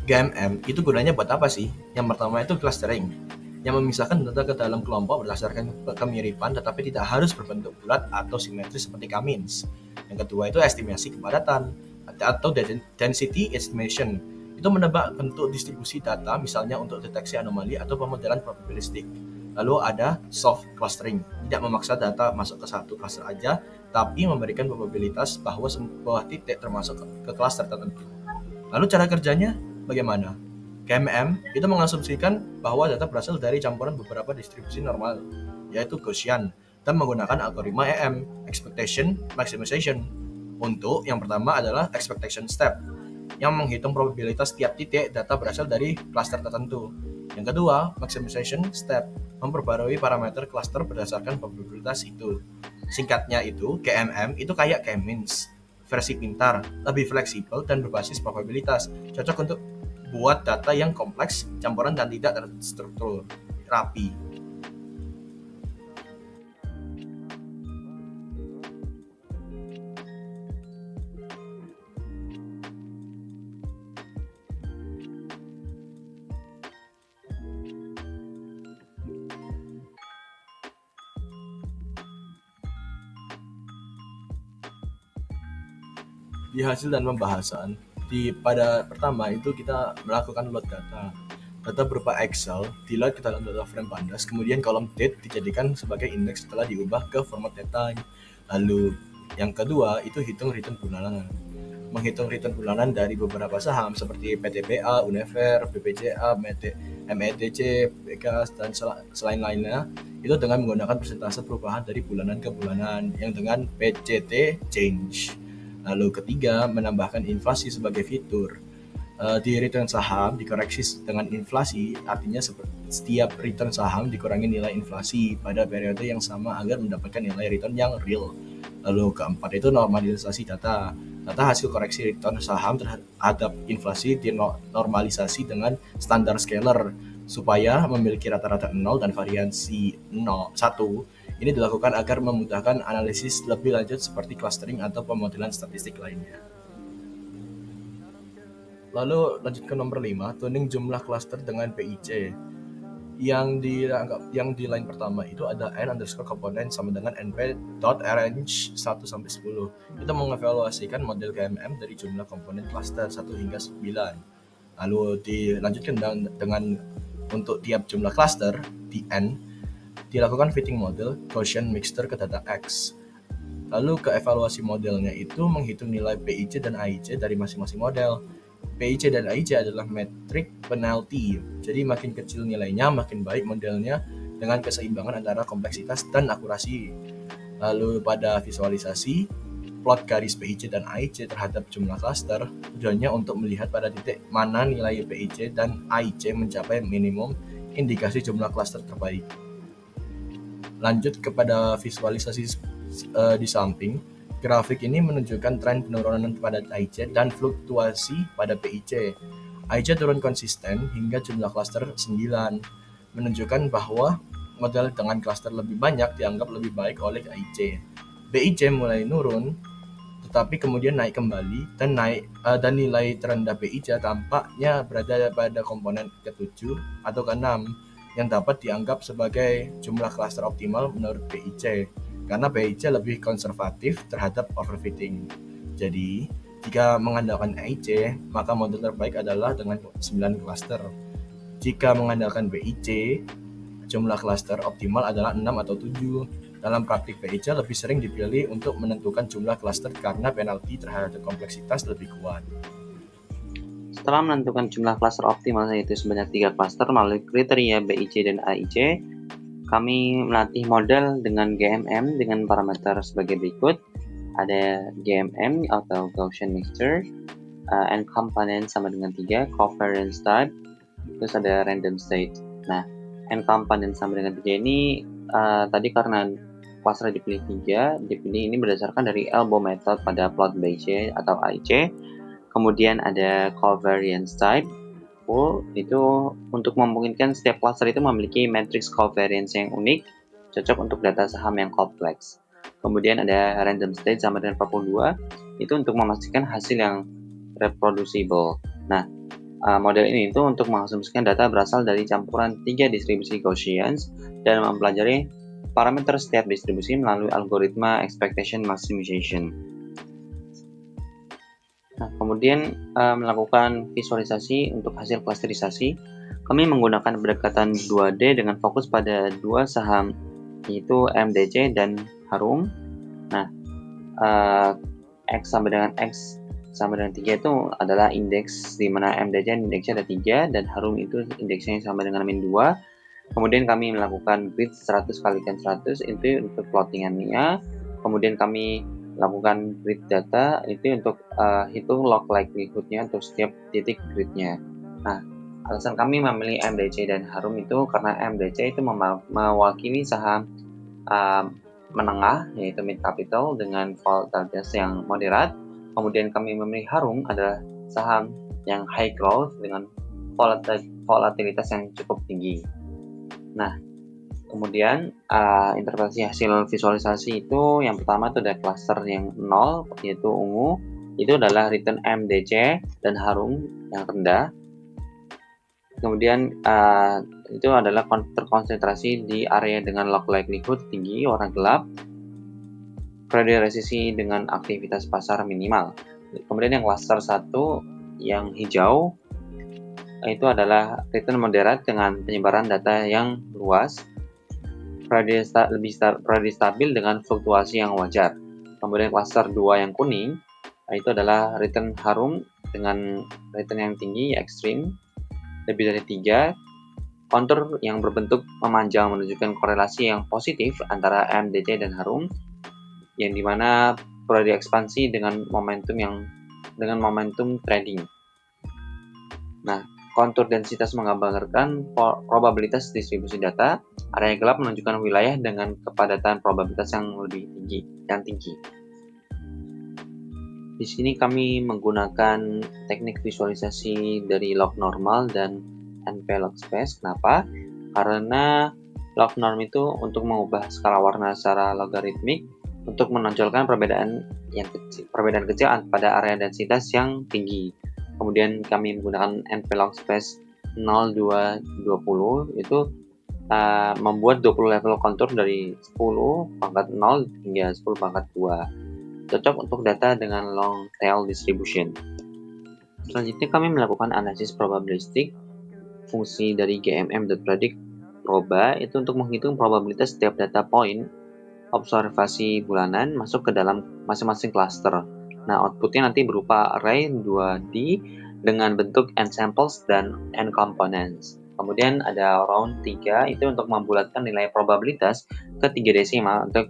GMM itu gunanya buat apa sih? Yang pertama itu clustering, yang memisahkan data ke dalam kelompok berdasarkan kemiripan tetapi tidak harus berbentuk bulat atau simetris seperti K-means. Yang kedua itu estimasi kepadatan atau density estimation. Itu menebak bentuk distribusi data misalnya untuk deteksi anomali atau pemodelan probabilistik. Lalu ada soft clustering, tidak memaksa data masuk ke satu cluster aja, tapi memberikan probabilitas bahwa sebuah titik termasuk ke cluster tertentu. Lalu cara kerjanya bagaimana? KMM itu mengasumsikan bahwa data berasal dari campuran beberapa distribusi normal, yaitu Gaussian, dan menggunakan algoritma EM, Expectation Maximization. Untuk yang pertama adalah Expectation Step, yang menghitung probabilitas tiap titik data berasal dari cluster tertentu. Yang kedua, Maximization Step, memperbarui parameter cluster berdasarkan probabilitas itu. Singkatnya itu, KMM itu kayak K-means, versi pintar, lebih fleksibel dan berbasis probabilitas, cocok untuk buat data yang kompleks, campuran dan tidak terstruktur, rapi. Di hasil dan pembahasan, pada pertama itu kita melakukan load data. Data berupa Excel di-load ke dalam data frame pandas, kemudian kolom date dijadikan sebagai indeks setelah diubah ke format data. Lalu yang kedua itu hitung return bulanan. Menghitung return bulanan dari beberapa saham seperti PTBA, Unilever, BPJA, MEDC, BKS, dan selain lainnya itu dengan menggunakan persentase perubahan dari bulanan ke bulanan yang dengan PCT change. Lalu ketiga, menambahkan inflasi sebagai fitur. Di return saham dikoreksi dengan inflasi, artinya setiap return saham dikurangi nilai inflasi pada periode yang sama agar mendapatkan nilai return yang real. Lalu keempat itu normalisasi data. Data hasil koreksi return saham terhadap inflasi dinormalisasi dengan standar scalar supaya memiliki rata-rata 0 dan variasi 1. Ini dilakukan agar memudahkan analisis lebih lanjut seperti clustering atau pemodelan statistik lainnya. Lalu lanjut ke nomor 5, tuning jumlah cluster dengan PIC. Yang di line pertama itu ada n_component sama dengan np.range 1 sampai 10. Itu mengevaluasikan model KMM dari jumlah komponen cluster 1 hingga 9. Lalu dilanjutkan dengan untuk tiap jumlah cluster di n dilakukan fitting model Gaussian mixture ke data X. Lalu ke evaluasi modelnya itu menghitung nilai PIC dan AIC dari masing-masing model. PIC dan AIC adalah metrik penalti, jadi makin kecil nilainya makin baik modelnya dengan keseimbangan antara kompleksitas dan akurasi. Lalu pada visualisasi, plot garis PIC dan AIC terhadap jumlah cluster tujuannya untuk melihat pada titik mana nilai PIC dan AIC mencapai minimum indikasi jumlah cluster terbaik. Lanjut kepada visualisasi di samping, grafik ini menunjukkan tren penurunan pada AIC dan fluktuasi pada PIC. AIC turun konsisten hingga jumlah cluster 9, menunjukkan bahwa model dengan cluster lebih banyak dianggap lebih baik oleh AIC. PIC mulai nurun, tetapi kemudian naik kembali dan nilai terendah PIC tampaknya berada pada komponen ke-7 atau ke-6 yang dapat dianggap sebagai jumlah cluster optimal menurut PIC. Karena PIC lebih konservatif terhadap overfitting. Jadi, jika mengandalkan AIC, maka model terbaik adalah dengan 9 cluster. Jika mengandalkan PIC, jumlah cluster optimal adalah 6 atau 7. Dalam praktik PIC lebih sering dipilih untuk menentukan jumlah cluster karena penalti terhadap kompleksitas lebih kuat. Setelah menentukan jumlah cluster optimal yaitu sebanyak 3 cluster melalui kriteria BIC dan AIC, kami melatih model dengan GMM dengan parameter sebagai berikut. Ada GMM atau Gaussian mixture, n component sama dengan 3, covariance type, terus ada random state. Nah, n component sama dengan 3 ini tadi karena cluster dipilih 3, dipilih ini berdasarkan dari elbow method pada plot BIC atau AIC. Kemudian ada covariance type, itu untuk memungkinkan setiap cluster itu memiliki matrix covariance yang unik, cocok untuk data saham yang kompleks. Kemudian ada random state sama dengan 42, itu untuk memastikan hasil yang reproducible. Nah, model ini itu untuk mengasumsikan data berasal dari campuran 3 distribusi Gaussian dan mempelajari parameter setiap distribusi melalui algoritma expectation maximization. Nah, kemudian melakukan visualisasi untuk hasil klasterisasi, kami menggunakan pendekatan 2D dengan fokus pada dua saham, yaitu MDC dan Harum. Nah, X sama dengan 3 itu adalah indeks di mana MDC indeksnya ada 3 dan Harum itu indeksnya sama dengan min 2. Kemudian kami melakukan grid 100 kalikan 100 itu untuk plottingannya. Kemudian kami lakukan grid data itu untuk hitung log likelihood-nya untuk setiap titik gridnya. Nah, alasan kami memilih MDC dan Harum itu karena MDC itu mewakili saham menengah, yaitu mid capital dengan volatilitas yang moderat. Kemudian kami memilih Harum adalah saham yang high growth dengan volatilitas yang cukup tinggi. Nah, kemudian interpretasi hasil visualisasi itu yang pertama itu ada cluster yang 0 yaitu ungu, itu adalah return MDC dan Harum yang rendah. Kemudian itu adalah terkonsentrasi di area dengan log likelihood tinggi warna gelap, periode resisi dengan aktivitas pasar minimal. Kemudian yang cluster 1 yang hijau itu adalah return moderat dengan penyebaran data yang luas, periode stabil dengan fluktuasi yang wajar. Kemudian cluster 2 yang kuning itu adalah return Harum dengan return yang tinggi ekstrim, lebih dari 3, kontur yang berbentuk memanjang menunjukkan korelasi yang positif antara MDC dan Harum, yang dimana periode ekspansi dengan momentum trading. Nah, kontur densitas menggambarkan probabilitas distribusi data, area gelap menunjukkan wilayah dengan kepadatan probabilitas yang tinggi. Di sini kami menggunakan teknik visualisasi dari log normal dan NP log space. Kenapa? Karena log norm itu untuk mengubah skala warna secara logaritmik untuk menonjolkan perbedaan kecil pada area densitas yang tinggi. Kemudian kami menggunakan NP log space 0,220 itu membuat 20 level kontur dari 10 pangkat 0 hingga 10 pangkat 2. Cocok untuk data dengan long tail distribution. Selanjutnya kami melakukan analisis probabilistik fungsi dari GMM.predict proba itu untuk menghitung probabilitas setiap data point observasi bulanan masuk ke dalam masing-masing cluster. Nah, outputnya nanti berupa array 2D dengan bentuk n samples dan n components. Kemudian ada round 3 itu untuk membulatkan nilai probabilitas ke 3 desimal untuk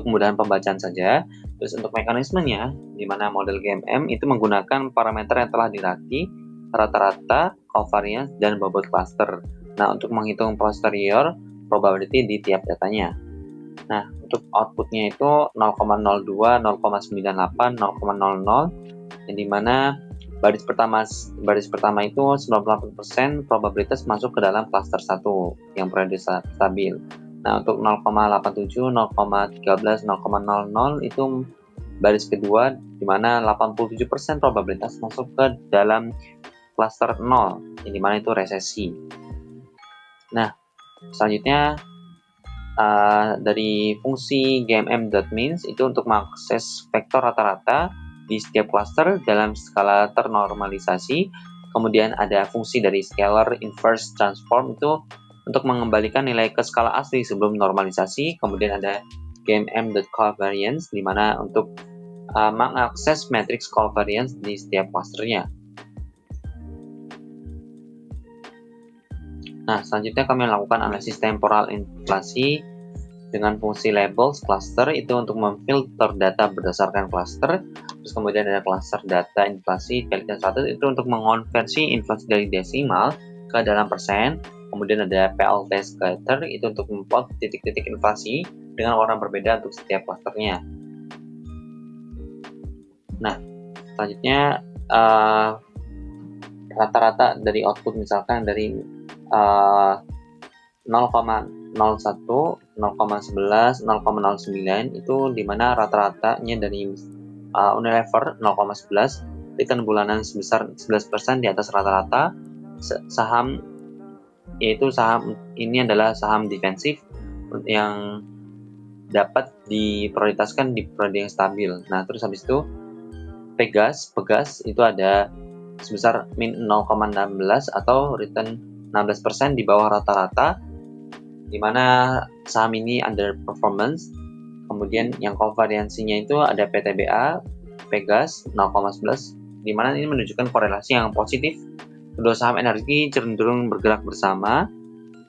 kemudahan pembacaan saja. Terus untuk mekanismenya, di mana model GMM itu menggunakan parameter yang telah dilatih, rata-rata, covariance, dan bobot cluster. Nah, untuk menghitung posterior probability di tiap datanya. Nah, untuk outputnya itu 0,02, 0,98, 0,00, yang dimana baris pertama itu 98% probabilitas masuk ke dalam cluster 1 yang periode stabil. Nah, untuk 0,87, 0,13, 0,00 itu baris kedua di mana 87% probabilitas masuk ke dalam cluster 0, yang dimana itu resesi. Nah, selanjutnya dari fungsi GMM.means itu untuk mengakses vektor rata-rata di setiap cluster dalam skala ternormalisasi. Kemudian ada fungsi dari scalar inverse transform itu untuk mengembalikan nilai ke skala asli sebelum normalisasi. Kemudian ada GMM.covariance di mana untuk mengakses matriks covariance di setiap clusternya. Nah, selanjutnya kami melakukan analisis temporal inflasi dengan fungsi labels cluster itu untuk memfilter data berdasarkan cluster. Terus kemudian ada cluster data inflasi kalikan 100 itu untuk mengonversi inflasi dari desimal ke dalam persen. Kemudian ada PLT scatter itu untuk memplot titik-titik inflasi dengan warna berbeda untuk setiap clusternya. Nah, selanjutnya rata-rata dari output misalkan dari 0,01, 0,11, 0,09 itu dimana rata-ratanya dari Unilever 0,11 return bulanan sebesar 11% di atas rata-rata. Saham ini adalah saham defensif yang dapat diprioritaskan di periode yang stabil. Nah, terus habis itu Pegas itu ada sebesar min 0,16 atau return 16% di bawah rata-rata, di mana saham ini underperformance. Kemudian yang kovariansinya itu ada PTBA, Pegas 0,11, di mana ini menunjukkan korelasi yang positif. Kedua saham energi cenderung bergerak bersama.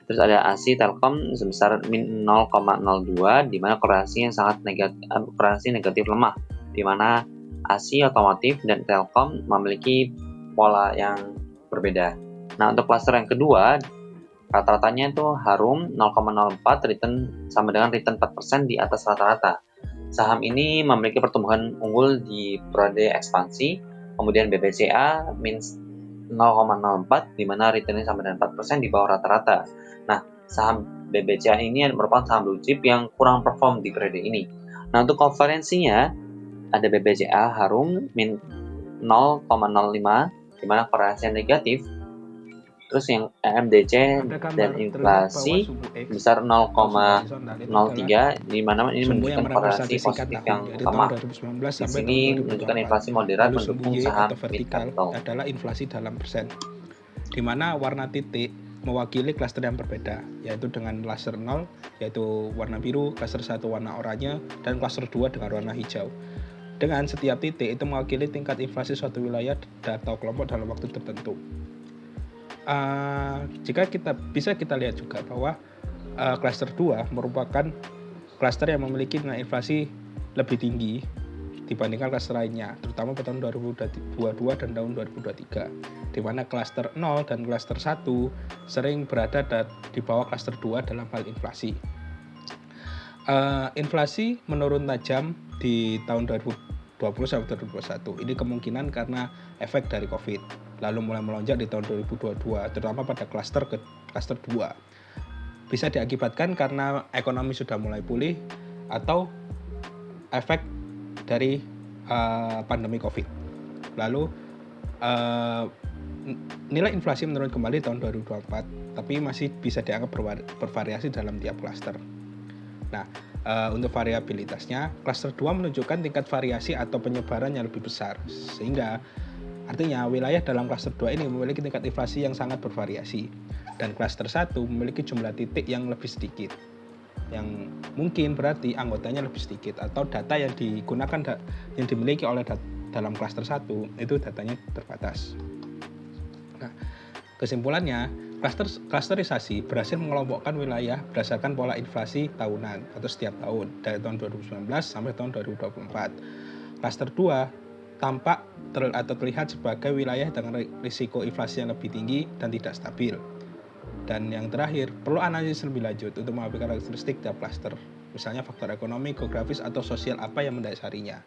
Terus ada ASI Telkom sebesar min 0,02, di mana korelasi negatif lemah, di mana ASI otomotif dan Telkom memiliki pola yang berbeda. Nah, untuk klaster yang kedua, rata-ratanya itu Harum 0,04, return sama dengan return 4% di atas rata-rata. Saham ini memiliki pertumbuhan unggul di periode ekspansi. Kemudian BBCA min 0,04, di mana returnnya sama dengan 4% di bawah rata-rata. Nah, saham BBCA ini merupakan saham blue chip yang kurang perform di periode ini. Nah, untuk konferensinya ada BBCA Harum min 0,05, di mana korelasi negatif. Terus yang EMDC dan inflasi besar 0,03, di mana ini menunjukkan korelasi positif yang lemah. Di sini menunjukkan inflasi moderat mendukung saham mid capital. Adalah inflasi dalam persen, di mana warna titik mewakili klaster yang berbeda, yaitu dengan klaster 0 yaitu warna biru, klaster 1 warna oranye, dan klaster 2 dengan warna hijau. Dengan setiap titik itu mewakili tingkat inflasi suatu wilayah atau kelompok dalam waktu tertentu. Jika kita lihat juga bahwa klaster 2 merupakan klaster yang memiliki nilai inflasi lebih tinggi dibandingkan klaster lainnya, terutama pada tahun 2022 dan tahun 2023, di mana klaster 0 dan klaster 1 sering berada di bawah klaster 2 dalam hal inflasi. Inflasi menurun tajam di tahun 2020 sampai 2021. Ini kemungkinan karena efek dari COVID, lalu mulai melonjak di tahun 2022, terutama pada klaster 2. Bisa diakibatkan karena ekonomi sudah mulai pulih atau efek dari pandemi COVID. Lalu nilai inflasi menurun kembali tahun 2024, tapi masih bisa dianggap bervariasi dalam tiap klaster. Nah, untuk variabilitasnya, klaster 2 menunjukkan tingkat variasi atau penyebaran yang lebih besar, sehingga artinya wilayah dalam klaster 2 ini memiliki tingkat inflasi yang sangat bervariasi, dan klaster 1 memiliki jumlah titik yang lebih sedikit, yang mungkin berarti anggotanya lebih sedikit, atau data yang digunakan yang dimiliki oleh dalam klaster 1 itu datanya terbatas. Nah, kesimpulannya, klasterisasi berhasil mengelompokkan wilayah berdasarkan pola inflasi tahunan atau setiap tahun dari tahun 2019 sampai tahun 2024. Klaster 2 tampak atau terlihat sebagai wilayah dengan risiko inflasi yang lebih tinggi dan tidak stabil. Dan yang terakhir, perlu analisis lebih lanjut untuk mengambil karakteristik tiap klaster, misalnya faktor ekonomi, geografis, atau sosial apa yang mendasarinya.